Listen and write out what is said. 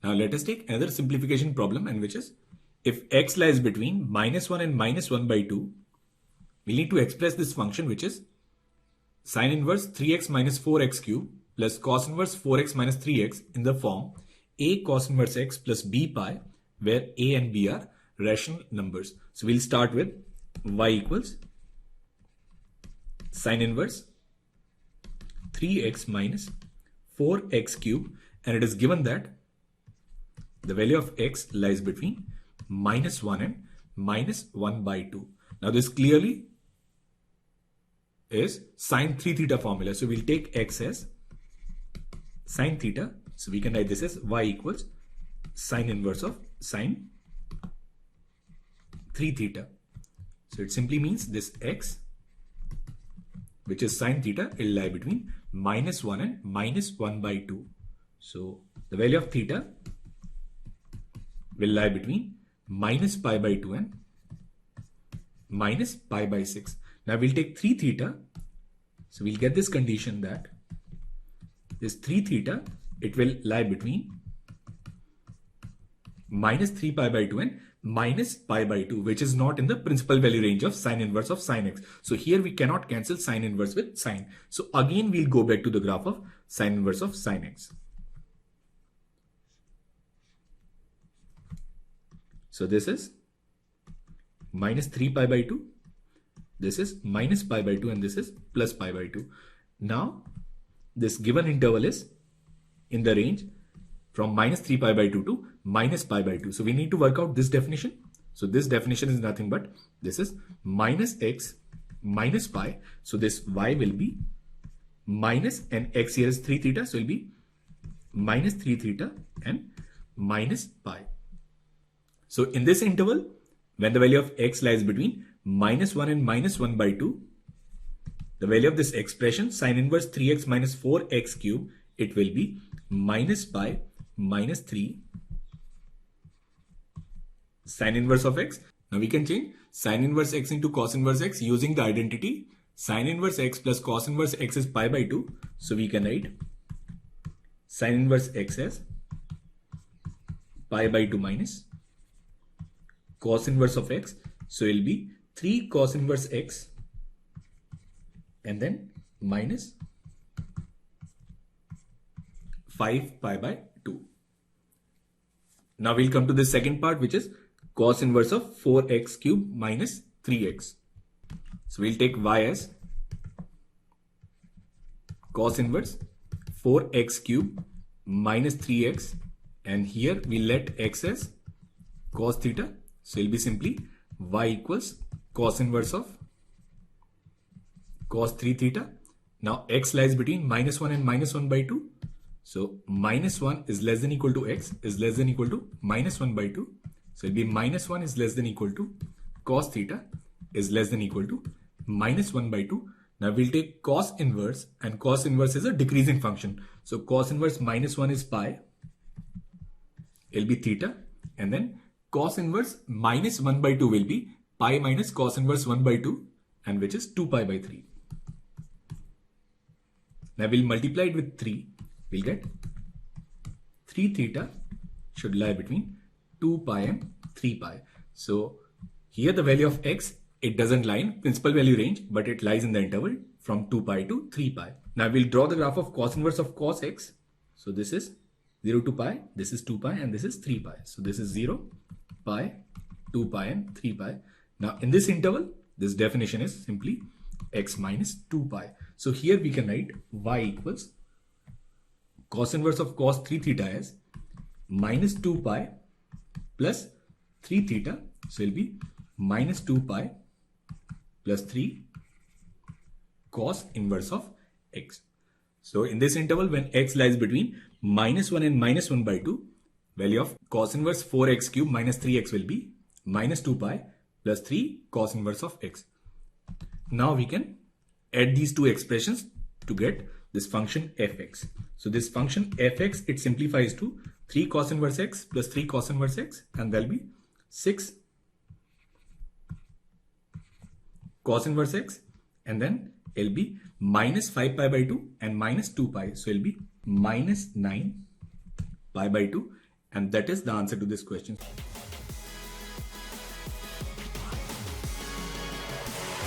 Now let us take another simplification problem, and which is if x lies between -1 and -1/2, we need to express this function, which is sin inverse 3x minus 4x cube plus cos inverse 4x minus 3x in the form a cos inverse x plus b pi, where a and b are rational numbers. So we'll start with y equals sin inverse 3x minus 4x cube, and it is given that the value of x lies between -1 and -1/2. Now this clearly is sin 3 theta formula. So we'll take x as sin theta. So we can write this as y equals sin inverse of sin 3 theta. So it simply means this x, which is sin theta, will lie between -1 and -1/2. So the value of theta will lie between -pi/2 and -pi/6. Now we'll take 3 theta. So we'll get this condition that this 3 theta, it will lie between -3pi/2 and -pi/2, which is not in the principal value range of sin inverse of sin x. So here we cannot cancel sin inverse with sin. So again we'll go back to the graph of sin inverse of sin x. So this is -3pi/2, this is -pi/2, and this is +pi/2. Now this given interval is in the range from -3pi/2 to -pi/2. So we need to work out this definition. So this definition is nothing but this is -x minus pi. So this y will be minus, and x here is 3 theta, so it will be -3 theta and minus pi. So in this interval, when the value of x lies between -1 and -1/2, the value of this expression sin inverse 3x minus 4x cube, it will be -pi minus 3 sin inverse of x. Now we can change sin inverse x into cos inverse x using the identity sin inverse x plus cos inverse x is pi/2. So we can write sin inverse x as pi/2 minus cos inverse of x. So it will be 3 cos inverse x and then minus 5 pi/2. Now we'll come to the second part, which is cos inverse of 4x cube minus 3x. So we'll take y as cos inverse 4x cube minus 3x, and here we let x as cos theta. So it'll be simply y equals cos inverse of cos 3 theta. Now x lies between -1 and -1/2. So -1 is less than equal to x is less than equal to -1/2. So it'll be -1 is less than equal to cos theta is less than equal to -1/2. Now we'll take cos inverse, and cos inverse is a decreasing function. So cos inverse -1 is pi. It'll be theta, and then cos inverse -1/2 will be pi minus cos inverse 1/2, and which is 2pi/3. Now we'll multiply it with 3. We'll get 3 theta should lie between 2 pi and 3 pi. So here the value of x, it doesn't lie in principal value range, but it lies in the interval from 2 pi to 3 pi. Now we'll draw the graph of cos inverse of cos x. So this is 0 to pi, this is 2 pi, and this is 3 pi. So this is 0, pi, 2 pi, and 3 pi. Now in this interval, this definition is simply x minus 2 pi. So here we can write y equals cos inverse of cos 3 theta as minus 2 pi plus 3 theta. So it will be minus 2 pi plus 3 cos inverse of x. So in this interval, when x lies between -1 and -1/2, value of cos inverse 4x cube minus 3x will be minus 2 pi plus 3 cos inverse of x. Now we can add these two expressions to get this function fx. So this function fx, it simplifies to 3 cos inverse x plus 3 cos inverse x, and there will be 6 cos inverse x, and then it will be minus 5 pi/2 and minus 2 pi. So it will be minus 9 pi/2, And that is the answer to this question.